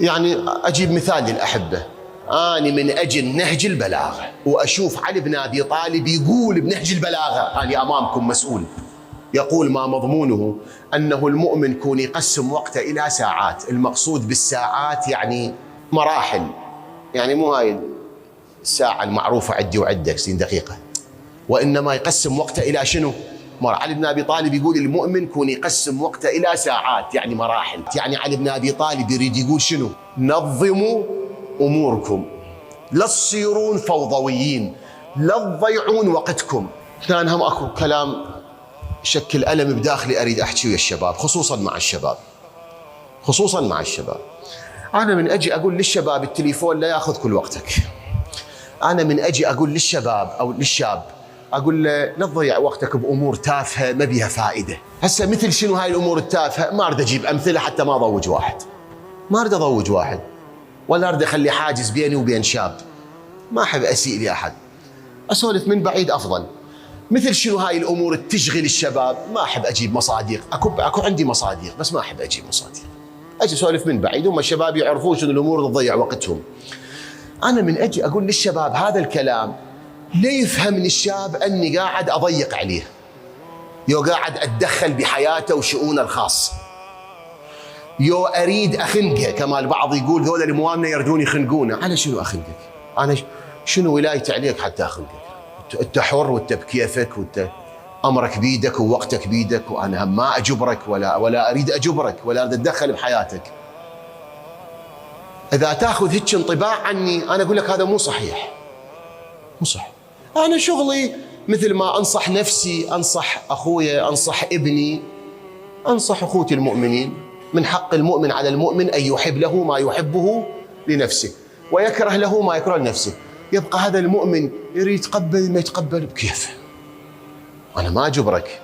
يعني أجيب مثال للأحبة. أنا من أجل نهج البلاغة وأشوف علي بن أبي طالب يقول بنهج البلاغة، أنا أمامكم مسؤول، يقول ما مضمونه أنه المؤمن كون يقسم وقته إلى ساعات. المقصود بالساعات يعني مراحل، يعني مو هاي الساعة المعروفة عندي وعندك 60 دقيقة، وإنما يقسم وقته إلى شنو؟ علي بن أبي طالب يقول المؤمن كون يقسم وقته إلى ساعات يعني مراحل. يعني علي بن أبي طالب يريد يقول شنو؟ نظموا أموركم، لا تصيرون فوضويين، لا تضيعون وقتكم. كان هم أكو كلام شكل ألم بداخلي أريد أحكي ويا الشباب، خصوصا مع الشباب. أنا من أجي أقول للشباب التليفون لا يأخذ كل وقتك. أنا من أجي أقول للشباب أو للشاب أقول له لا تضيع وقتك بأمور تافهة ما بيها فائدة. هسه مثل شنو هاي الأمور التافهة؟ ما أريد أجيب أمثلة حتى ما أضوج واحد، ولا أريد أخلي حاجز بيني وبين شاب. ما أحب أسيء لأحد، أسولف من بعيد أفضل. مثل شنو هاي الأمور اللي تشغل الشباب؟ ما أحب أجيب مصادق. أكو عندي مصادق بس ما أحب أجيب مصادق، أجي أسولف من بعيد. هم الشباب يعرفون شنو الأمور اللي تضيع وقتهم. أنا من أجي أقول للشباب هذا الكلام ليفهمني الشاب أني قاعد أضيق عليه، يو قاعد أتدخل بحياته وشؤونه الخاصة، يو أريد أخنقه كما البعض يقول ذولا الموامنة يردون يخنقونه. على شنو أخنقك؟ أنا شنو ولايتي عليك حتى أخنقك؟ أنت حر وأنت بكيفك وأنت أمرك بيدك ووقتك بيدك، وأنا هم ما أجبرك ولا أريد أجبرك ولا أريد أتدخل بحياتك. إذا تأخذ هيك انطباع عني أنا أقول لك هذا مو صحيح. أنا شغلي مثل ما أنصح نفسي، أنصح أخويا، أنصح ابني، أنصح أخوتي المؤمنين. من حق المؤمن على المؤمن أن يحب له ما يحبه لنفسه ويكره له ما يكره لنفسه. يبقى هذا المؤمن يريد يتقبل ما يتقبل بكيفه. أنا ما أجبرك.